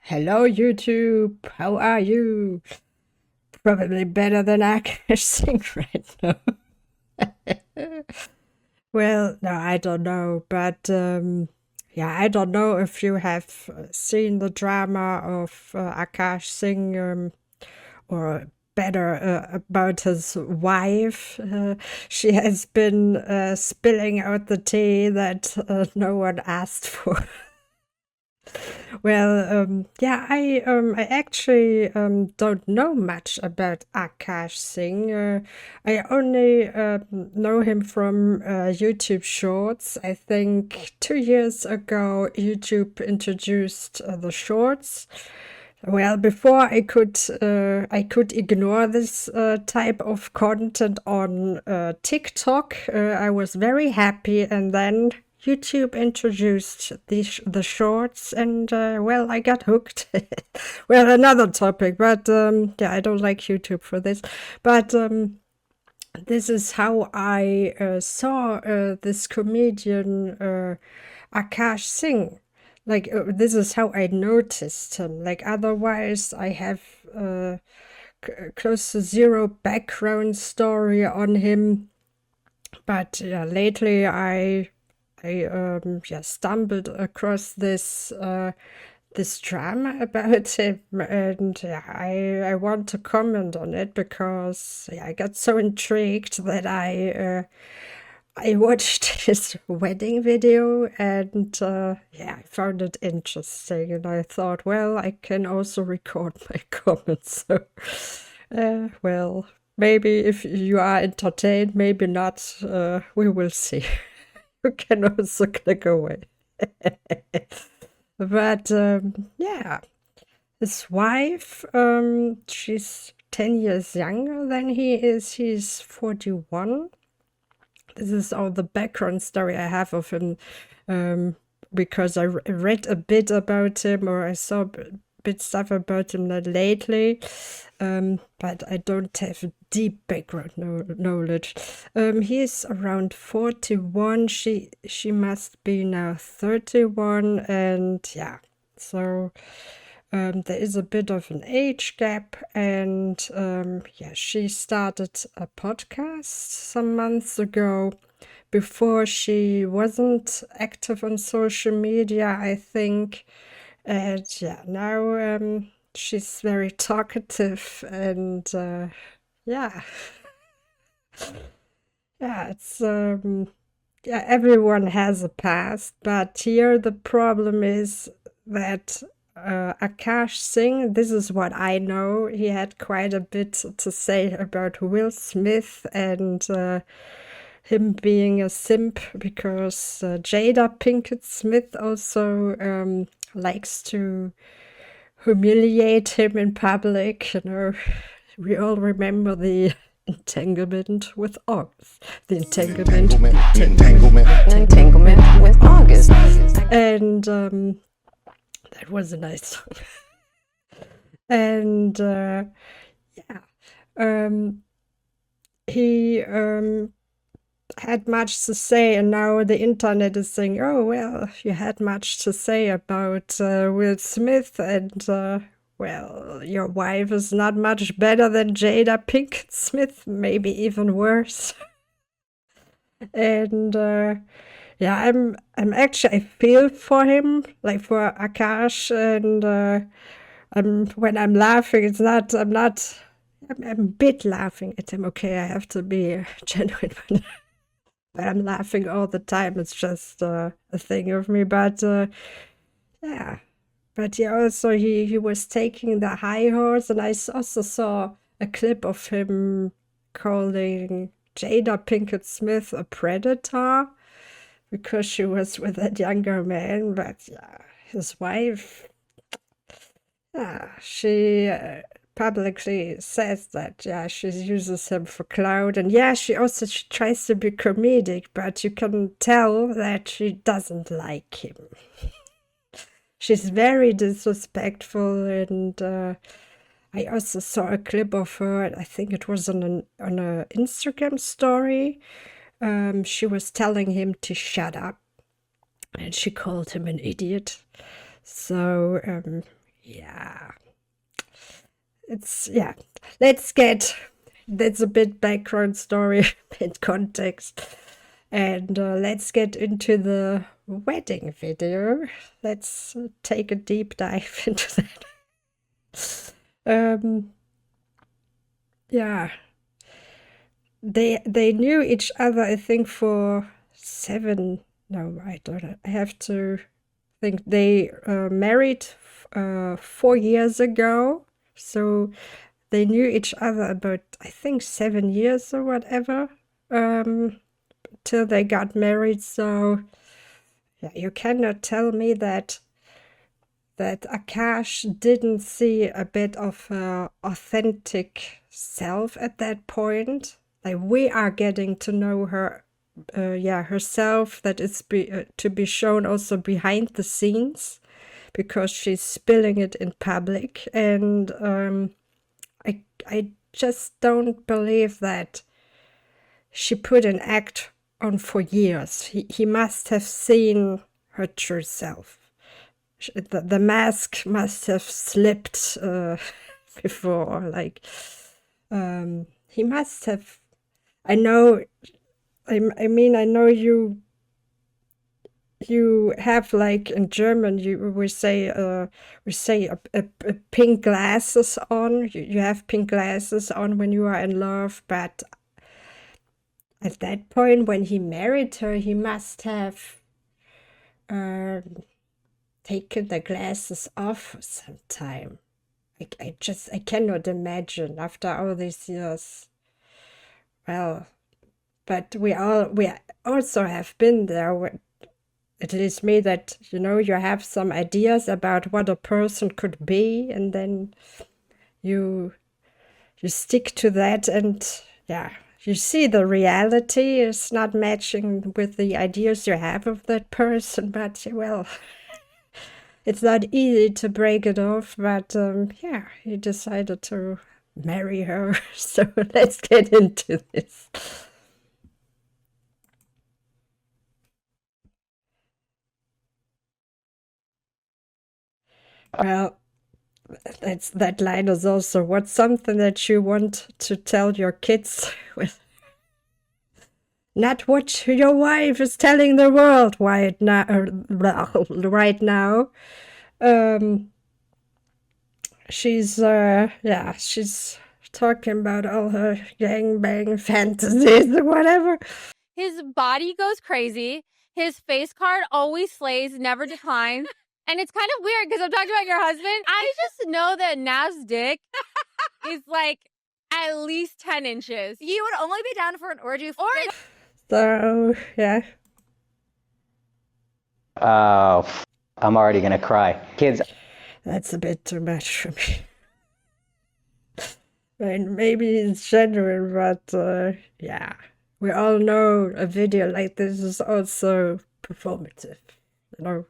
Hello, YouTube. How are you? Probably better than Akaash Singh right now. Well, no, I don't know, but yeah, I don't know if you have seen the drama of Akaash Singh, or better about his wife. She has been spilling out the tea that no one asked for. Well, yeah, I actually don't know much about Akaash Singh. I only know him from YouTube Shorts. I think 2 years ago, YouTube introduced the Shorts. Well, before I could ignore this type of content on TikTok. I was very happy, and then YouTube introduced the shorts, and well, I got hooked. Well, another topic, but yeah, I don't like YouTube for this. But this is how I saw this comedian Akaash Singh. Like, this is how I noticed him. Like, otherwise, I have close to zero background story on him. But yeah, lately I yeah, stumbled across this drama about him, and yeah, I want to comment on it because yeah, I got so intrigued that I watched his wedding video, and yeah, I found it interesting, and I thought, well, I can also record my comments. So well, maybe if you are entertained, maybe not. We will see. You can also click away. But yeah, his wife, she's 10 years younger than he is. He's 41. This is all the background story I have of him, because I read a bit about him, or I saw a bit stuff about him lately, but I don't have deep background knowledge. He's around 41. She must be now 31, and yeah, so there is a bit of an age gap, and yeah, she started a podcast some months ago. Before, she wasn't active on social media, I think, and yeah, now she's very talkative, and yeah, yeah, it's yeah, everyone has a past, but here the problem is that Akaash Singh, this is what I know, he had quite a bit to say about Will Smith, and him being a simp, because Jada Pinkett Smith also likes to humiliate him in public. You know, we all remember the entanglement with August. The entanglement. Entanglement with August. And that was a nice song. And yeah, he had much to say, and now the internet is saying, oh, well, you had much to say about Will Smith, and well, your wife is not much better than Jada Pinkett Smith, maybe even worse. And yeah, I'm actually, I feel for him, like for Akaash, and when I'm laughing, it's not, I'm a bit laughing at him. Okay, I have to be genuine, but I'm laughing all the time. It's just a thing of me. But yeah, but he also he was taking the high horse, and I also saw a clip of him calling Jada Pinkett Smith a predator because she was with that younger man. But yeah, his wife, yeah, she publicly says that, yeah, she uses him for clout, and yeah, she tries to be comedic, but you can tell that she doesn't like him. She's very disrespectful, and I also saw a clip of her. I think it was on an Instagram story. She was telling him to shut up, and she called him an idiot. So yeah, it's, yeah. Let's get, that's a bit background story, bit context. And let's get into the wedding video. Let's take a deep dive into that. Yeah, they knew each other, I think, for 7. No, I don't know. I have to think. They married 4 years ago, so they knew each other about, I think, 7 years or whatever. Till they got married. So yeah, you cannot tell me that Akaash didn't see a bit of her authentic self at that point. Like, we are getting to know her, herself, that is to be shown also behind the scenes, because she's spilling it in public. And I just don't believe that she put an act on for years. He must have seen her true self. The mask must have slipped before. Like, he must have. I know. I mean, I know you. You have, like, in German, we say a pink glasses on. You have pink glasses on when you are in love, but at that point, when he married her, he must have taken the glasses off for some time. I cannot imagine after all these years. Well, but we also have been there. At least me, that, you have some ideas about what a person could be, and then you stick to that, and yeah, you see the reality is not matching with the ideas you have of that person. But well, it's not easy to break it off. But yeah, he decided to marry her. So let's get into this. Well, that line is also, what's something that you want to tell your kids with? Not what your wife is telling the world right now. Right now, she's she's talking about all her gangbang fantasies or whatever. His body goes crazy. His face card always slays, never declines. And it's kind of weird because I'm talking about your husband. I just know that Nav's dick is like at least 10 inches. You would only be down for an orgy. So, yeah. Oh, I'm already gonna cry. Kids. That's a bit too much for me. I mean, maybe it's genuine, but yeah. We all know a video like this is also performative, you know.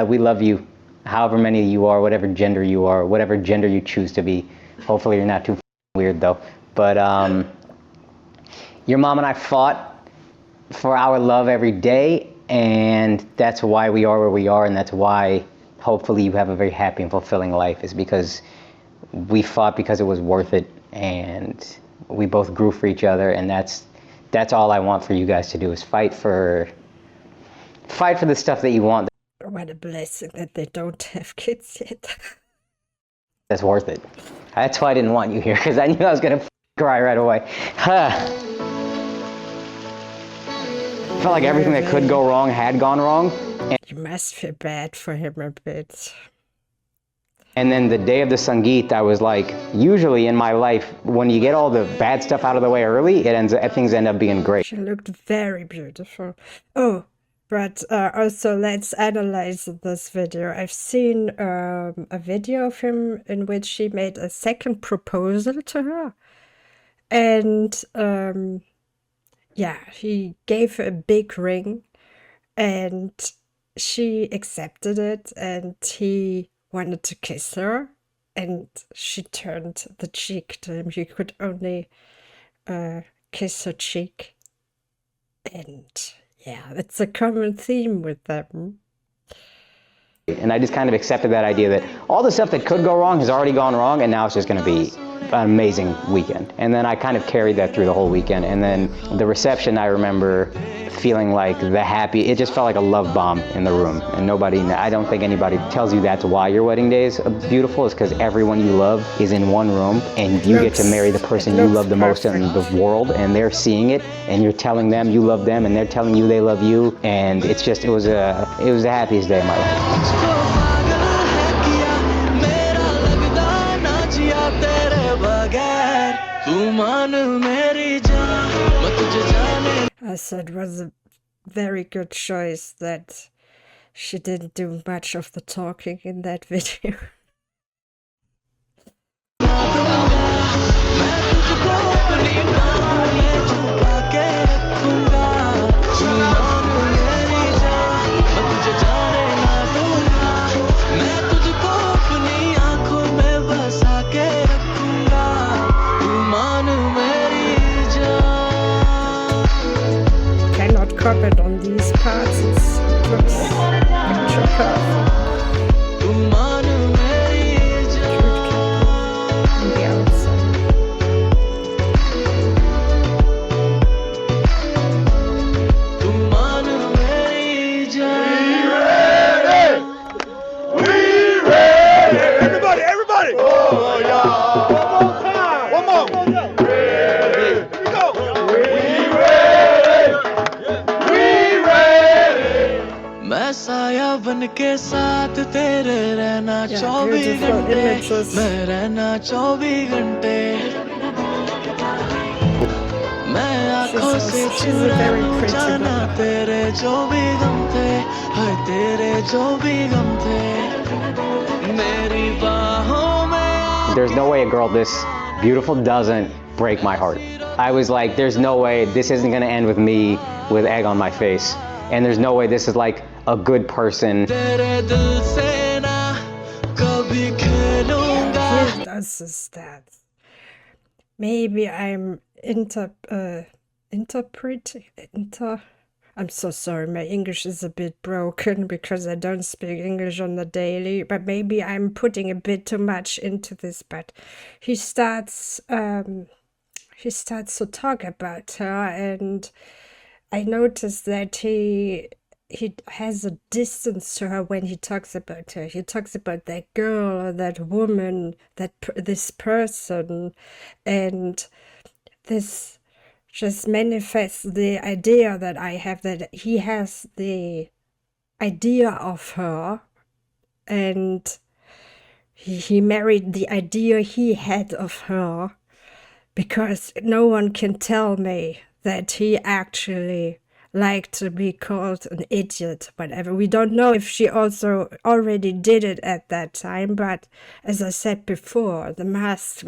We love you, however many you are, whatever gender you are, whatever gender you choose to be. Hopefully you're not too weird though. But your mom and I fought for our love every day, and that's why we are where we are, and that's why hopefully you have a very happy and fulfilling life, is because we fought because it was worth it, and we both grew for each other, and that's all I want for you guys to do, is fight for the stuff that you want. What a blessing that they don't have kids yet. That's worth it. That's why I didn't want you here, because I knew I was gonna cry right away. Felt like everything that could go wrong had gone wrong. You must feel bad for him a bit. And then the day of the Sangeet, I was like, usually in my life, when you get all the bad stuff out of the way early, things end up being great. She looked very beautiful. Oh, but also let's analyze this video. I've seen a video of him in which he made a second proposal to her. And yeah, he gave her a big ring, and she accepted it, and he wanted to kiss her, and she turned the cheek to him. He could only kiss her cheek. And yeah, it's a common theme with them. And I just kind of accepted that idea that all the stuff that could go wrong has already gone wrong, and now it's just going to be an amazing weekend. And then I kind of carried that through the whole weekend. And then the reception, I remember feeling like it just felt like a love bomb in the room. And I don't think anybody tells you that's why your wedding day is beautiful. It's because everyone you love is in one room, and you get to marry the person you love the most in the world, and they're seeing it, and you're telling them you love them, and they're telling you they love you. And it was the happiest day of my life. I said it was a very good choice that she didn't do much of the talking in that video. Cannot comment on these parts. It looks picture perfect. On the outside. Everybody! Oh, yeah! One more time! Here we go! मैं साया बन के साथ तेरे रहना 24 घंटे मैं रहना 24 घंटे मैं आंखों से छू जाना तेरे जो भी गम थे हाय तेरे जो भी गम थे मेरी बाहों में There's no way a girl this beautiful doesn't break my heart. I was like, there's no way this isn't going to end with me with egg on my face. And there's no way this is like a good person. He does this that. Maybe I'm I'm so sorry, my English is a bit broken because I don't speak English on the daily, but maybe I'm putting a bit too much into this. But he starts to talk about her, and I noticed that he has a distance to her when he talks about her. He talks about that girl or that woman, this person, and this just manifests the idea that I have, that he has the idea of her, and he married the idea he had of her, because no one can tell me that he actually liked to be called an idiot, whatever. We don't know if she also already did it at that time, but as I said before, the mask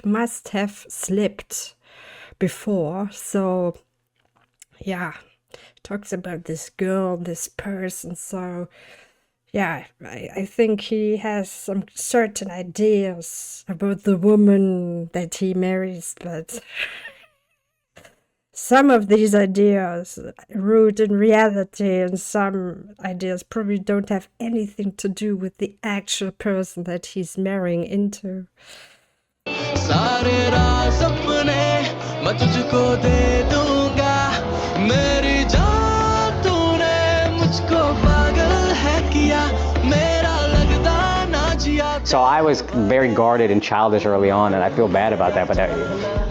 must have slipped before. So yeah, talks about this girl, this person. So yeah, I think he has some certain ideas about the woman that he marries, but some of these ideas root in reality, and some ideas probably don't have anything to do with the actual person that he's marrying into. So I was very guarded and childish early on, and I feel bad about that, but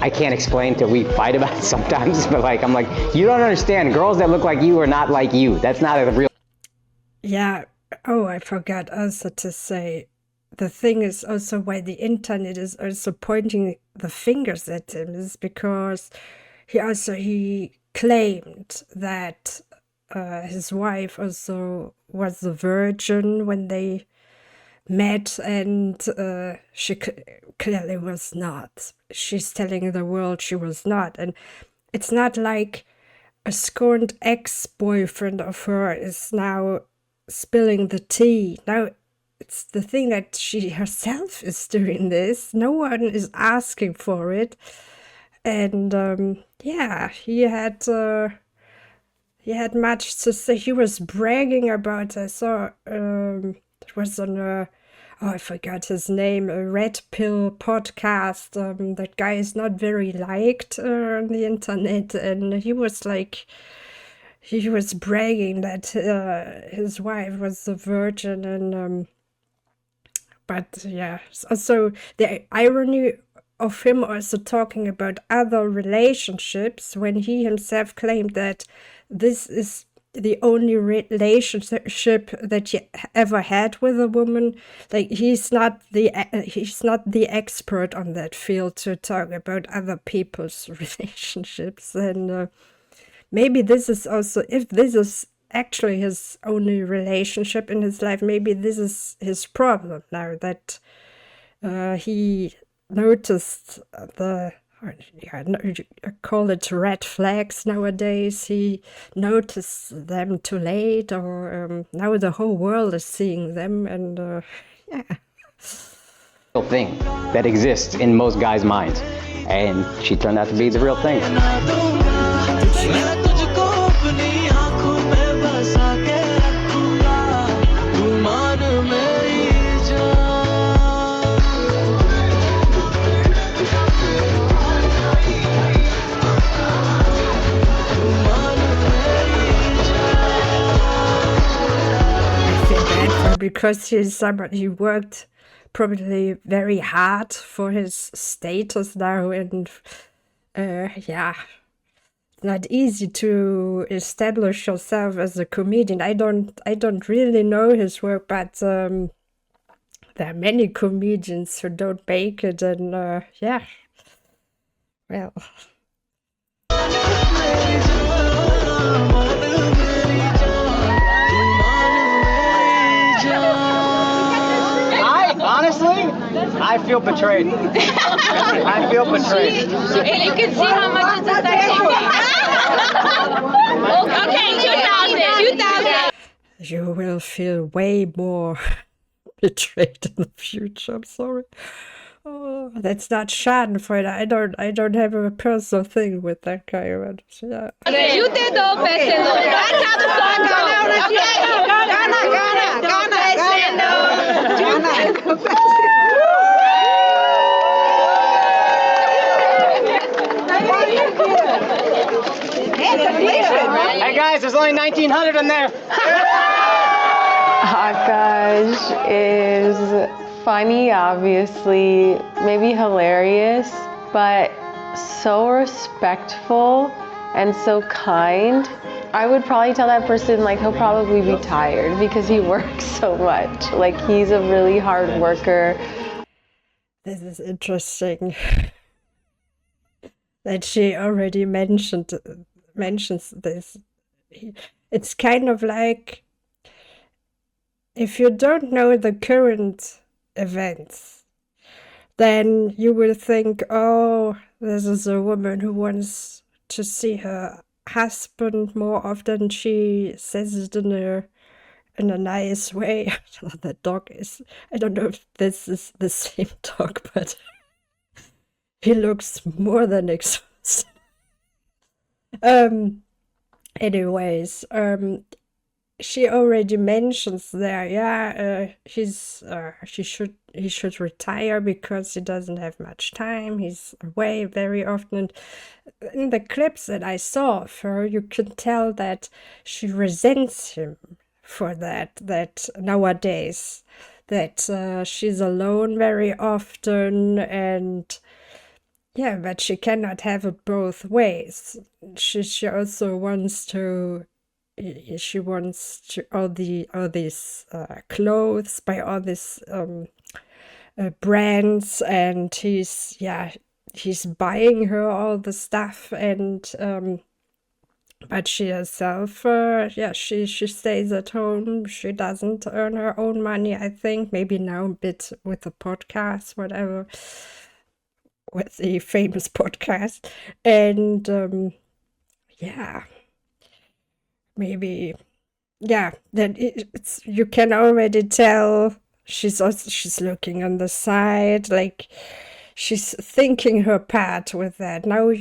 I can't explain till we fight about it sometimes. But I'm like, you don't understand. Girls that look like you are not like you. That's not a real... Yeah. Oh, I forgot also to say, the thing is also why the internet is also pointing the fingers at him is because he claimed that his wife also was a virgin when they met, and she clearly was not. She's telling the world she was not, and it's not like a scorned ex-boyfriend of her is now spilling the tea. Now it's the thing that she herself is doing this. No one is asking for it, and yeah, he had he had much to say. He was bragging about. I saw it was on a I forgot his name, a Red Pill podcast. That guy is not very liked on the internet, and he was bragging that his wife was a virgin, and but yeah, so the irony of him also talking about other relationships when he himself claimed that this is the only relationship that he ever had with a woman. Like he's not the expert on that field to talk about other people's relationships, and maybe this is also, if this is actually his only relationship in his life, maybe this is his problem now, that he noticed I call it red flags nowadays. He noticed them too late, or now the whole world is seeing them, and yeah. Real thing that exists in most guys' minds, and she turned out to be the real thing. मैं तुझको अपनी आंखों में बसा के रखूंगा, तू मान मेरी जान। तू मान मेरी I feel bad for him because he's somebody, he worked probably very hard for his status now, and yeah, not easy to establish yourself as a comedian. I don't really know his work, but there are many comedians who don't make it, and yeah, well. I feel betrayed. I feel betrayed. And you can see how much it's affecting me. Okay, 2000. You will feel way more betrayed in the future. I'm sorry. Oh, that's not Schadenfreude. I don't have a personal thing with that guy. But yeah. You did the best. That's how the song goes. Hey guys, there's only 1,900 in there. Akaash is funny, obviously, maybe hilarious, but so respectful and so kind. I would probably tell that person, like, he'll probably be tired because he works so much. Like, he's a really hard worker. This is interesting that she already mentions this. It's kind of like, if you don't know the current events, then you will think, oh, this is a woman who wants to see her husband more often. She says it in a nice way. The dog is, I don't know if this is the same dog, but he looks more than exhausted. Anyways, she already mentions there, yeah, he should retire because he doesn't have much time. He's away very often. In the clips that I saw of her, you can tell that she resents him for that nowadays, that she's alone very often, and yeah, but she cannot have it both ways. She also wants to. She wants to all these clothes by all these brands, and he's buying her all the stuff, and but she herself, she stays at home. She doesn't earn her own money, I think. Maybe now a bit with the podcast, whatever, with the famous podcast, and yeah. Maybe, yeah, then it's, you can already tell she's looking on the side, like she's thinking her part with that. Now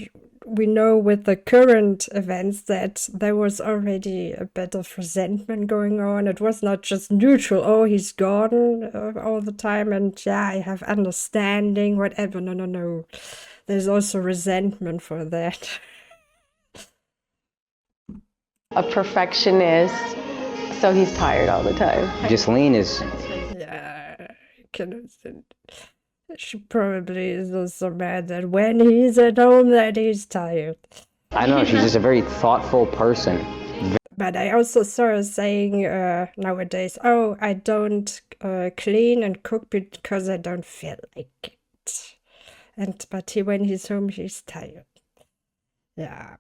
we know with the current events that there was already a bit of resentment going on. It was not just neutral, oh, he's gone all the time, and yeah, I have understanding, whatever. No, no, no. There's also resentment for that. A perfectionist, so he's tired all the time. Ghislaine is Yeah, I can understand. She probably is also mad that when he's at home that he's tired. I don't know, she's just a very thoughtful person. But I also saw her saying nowadays, oh, I don't clean and cook because I don't feel like it. But when he's home, he's tired. Yeah.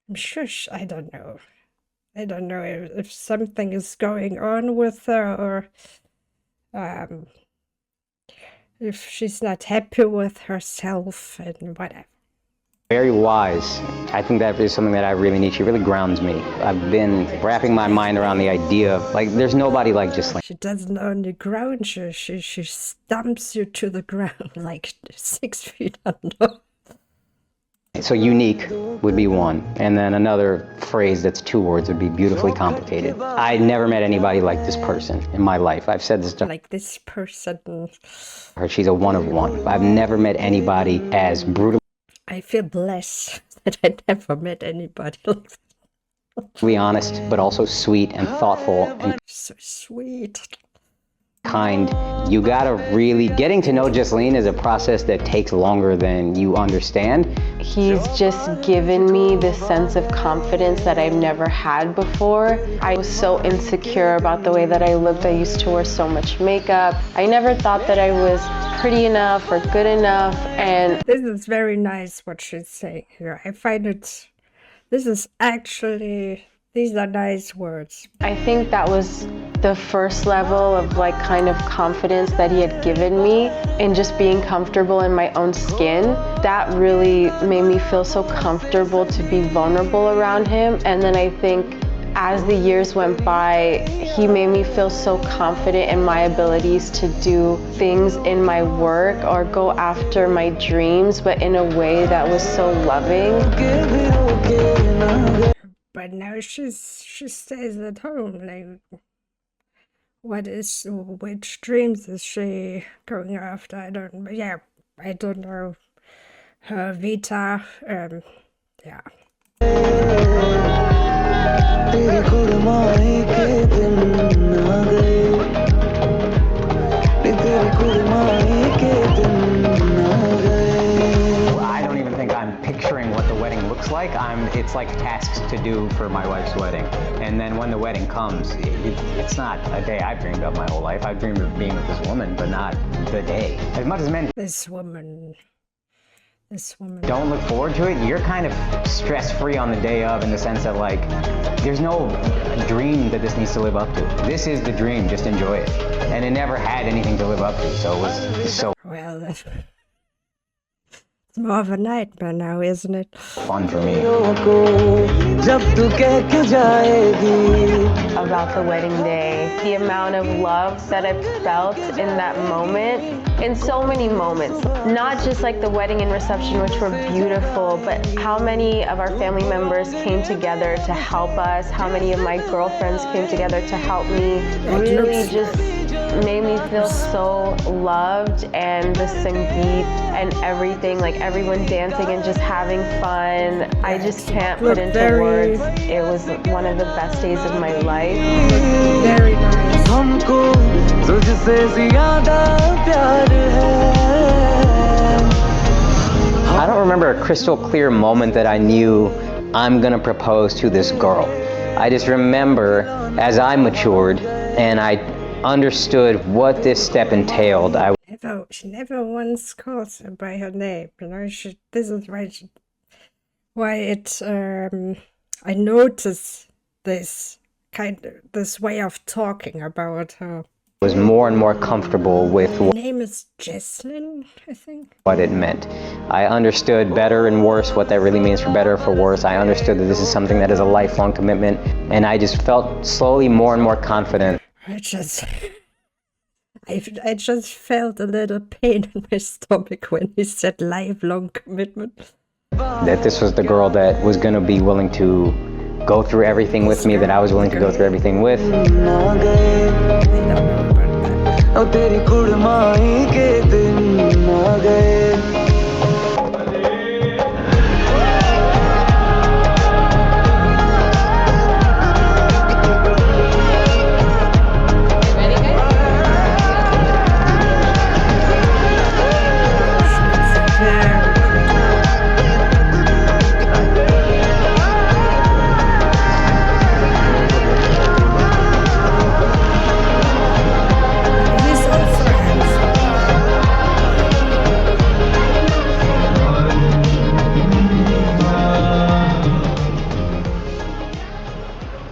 I'm shush, I don't know. I don't know if something is going on with her or if she's not happy with herself and whatever. Very wise. I think that is something that I really need. She really grounds me. I've been wrapping my mind around the idea of, like, there's nobody like Ghislaine. She doesn't only ground you, she stumps you to the ground like 6 feet under. So unique would be one. And then another phrase that's 2 words would be beautifully complicated. I never met anybody like this person in my life. I've said this to Like this person. her. She's a one of one. I've never met anybody as brutally I feel blessed that I never met anybody like that. honest, but also sweet and thoughtful and So sweet. kind. You gotta really, getting to know Ghislaine is a process that takes longer than you understand. He's just given me this sense of confidence that I've never had before. I was so insecure about the way that I looked. I used to wear so much makeup. I never thought that I was pretty enough or good enough, and This is very nice what she's saying here. I find it, these are nice words. I think that was the first level of like kind of confidence that he had given me in just being comfortable in my own skin. That really made me feel so comfortable to be vulnerable around him. And then I think as the years went by, he made me feel so confident in my abilities to do things in my work or go after my dreams, but in a way that was so loving. But now she stays at home. Like, which dreams is she going after? I don't know. Her Vita, yeah. I don't even think I'm picturing what the wedding looks like. It's like tasks to do for my wife's wedding. And then when the wedding comes, it's not a day I've dreamed of my whole life. I've dreamed of being with this woman, but not the day. As much as men This woman. don't look forward to it, you're kind of stress-free on the day of, in the sense that, like, there's no dream that this needs to live up to. This is the dream, just enjoy it. And it never had anything to live up to, so it was so Well, it's more of a nightmare now, isn't it? fun for me. About the wedding day, the amount of love that I felt in that moment, in so many moments, not just like the wedding and reception, which were beautiful, but how many of our family members came together to help us, how many of my girlfriends came together to help me, really just made me feel so loved. And the Sangeet and everything, like everyone dancing and just having fun, I just can't put into words. It was one of the best days of my life. Very nice. I don't remember a crystal clear moment that I knew I'm gonna propose to this girl. I just remember as I matured and I understood what this step entailed. She never once calls her by her name. You know, this is why I notice this way of talking about her. Was more and more comfortable with Her name is Jesslyn, I think. what it meant. I understood better and worse what that really means, for better or for worse. I understood that this is something that is a lifelong commitment, and I just felt slowly more and more confident. I just felt a little pain in my stomach when he said lifelong commitment. That this was the girl that was gonna be willing to go through everything with me, that I was willing to go through everything with. तेरी कुड़माई के दिन आ गए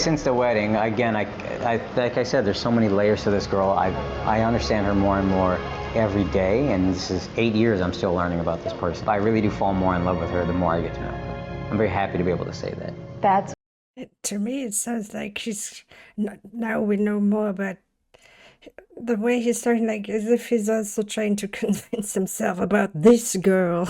Since the wedding, again, like I said, there's so many layers to this girl. I understand her more and more every day, and this is 8 years I'm still learning about this person. I really do fall more in love with her the more I get to know her. I'm very happy to be able to say that. That's To me, it sounds like now we know more, but the way he's talking, like as if he's also trying to convince himself about this girl.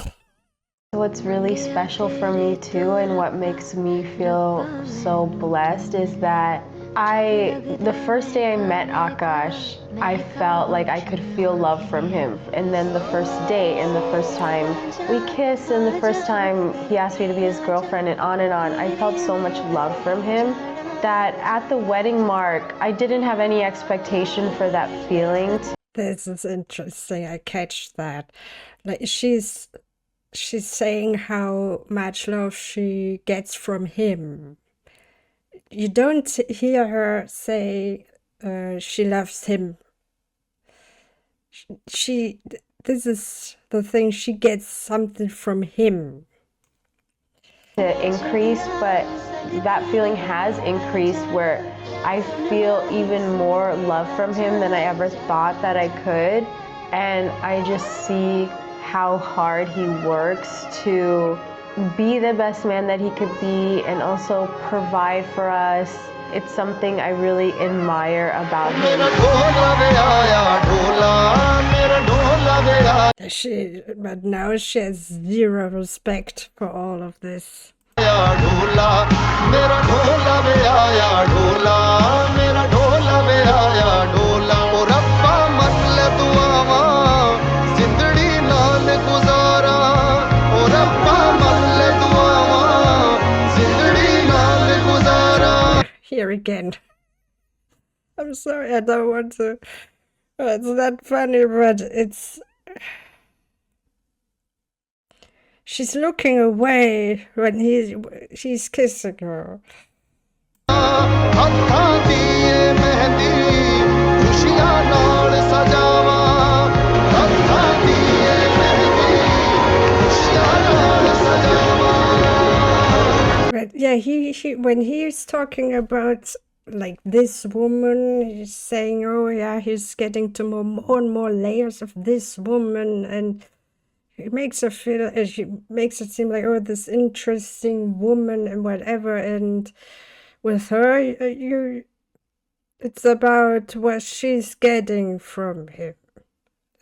what's really special for me too, and what makes me feel so blessed is that the first day I met Akaash, I felt like I could feel love from him. And then the first date, and the first time we kissed, and the first time he asked me to be his girlfriend, and on, I felt so much love from him that at the wedding mark, I didn't have any expectation for that feeling. This is interesting. I catch that. Like she's saying how much love she gets from him. You don't hear her say she loves him. This is the thing, she gets something from him. To increase, but that feeling has increased where I feel even more love from him than I ever thought that I could. And I just see how hard he works to be the best man that he could be and also provide for us. It's something I really admire about him. But now she has zero respect for all of this. Here again. I'm sorry, I don't want to. It's not funny, but it's. She's looking away when she's kissing her. But yeah, when he's talking about like this woman, he's saying, oh yeah, he's getting to more and more layers of this woman, and it makes her feel, she makes it seem like, oh, this interesting woman and whatever. And with her, it's about what she's getting from him.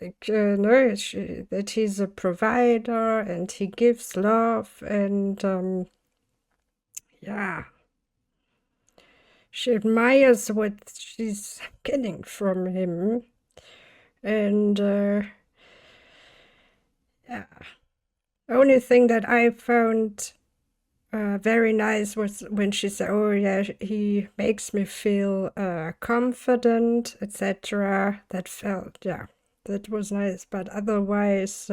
Like, no, that he's a provider and he gives love, and yeah, she admires what she's getting from him, and yeah. Only thing that I found very nice was when she said, oh yeah, he makes me feel confident, etc. That felt, yeah, that was nice. But otherwise,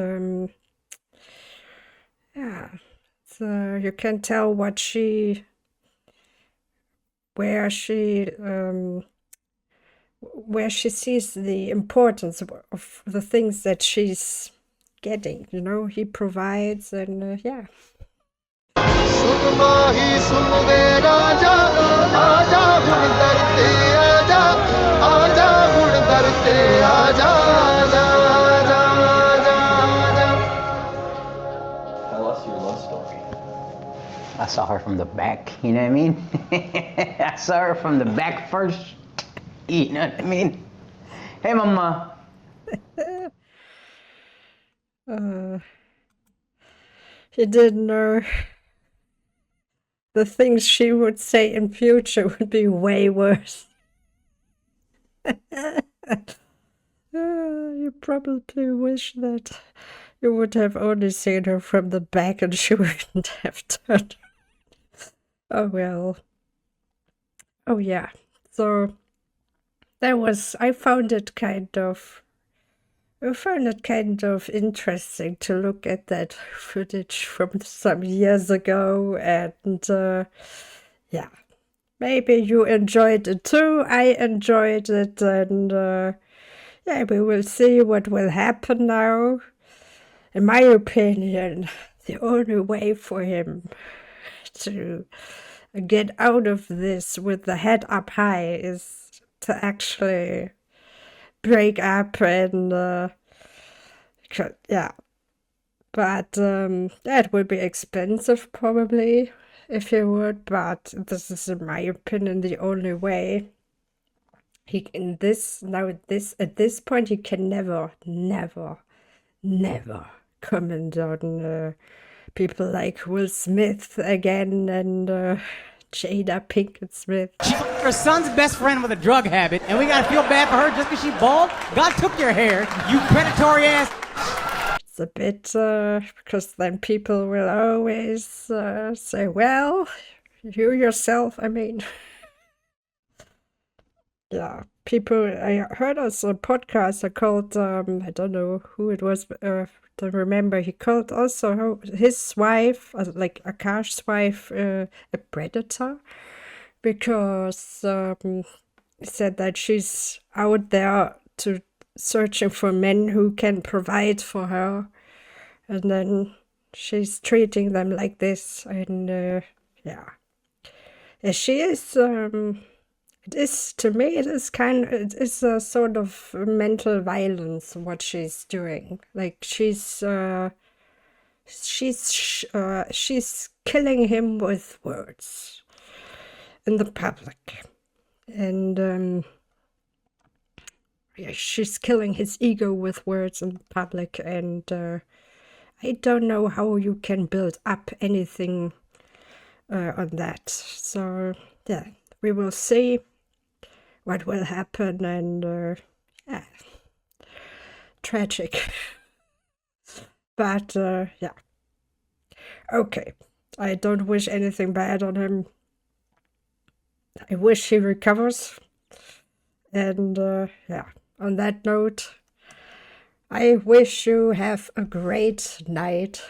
yeah, so you can tell where she sees the importance of the things that she's getting, you know, he provides, and yeah. I saw her from the back, you know what I mean? I saw her from the back first, you know what I mean? Hey, mama. he didn't know the things she would say in future would be way worse. You probably wish that you would have only seen her from the back and she wouldn't have turned. Oh well. Oh yeah. So I found it kind of interesting to look at that footage from some years ago, and yeah, maybe you enjoyed it too. I enjoyed it, and yeah, we will see what will happen now. In my opinion, the only way for him to get out of this with the head up high is to actually break up and yeah. But that would be expensive probably if you would, but this is in my opinion the only way. At this point he can never comment on people like Will Smith again and Jada Pinkett Smith. She's her son's best friend with a drug habit, and we gotta feel bad for her just because she bald? God took your hair, you predatory ass. It's a bit, because then people will always say, well, you yourself, I mean, yeah, people, I heard us a podcaster called, I don't know who it was, don't remember, he called also his wife, like Akaash's wife, a predator, because he said that she's out there searching for men who can provide for her, and then she's treating them like this, and yeah, she is. It is, to me, it is a sort of mental violence what she's doing. Like she's killing him with words in the public, and yeah, she's killing his ego with words in public, and I don't know how you can build up anything on that. So yeah, we will see what will happen, and yeah, tragic. But yeah, okay, I don't wish anything bad on him. I wish he recovers, and yeah, on that note, I wish you have a great night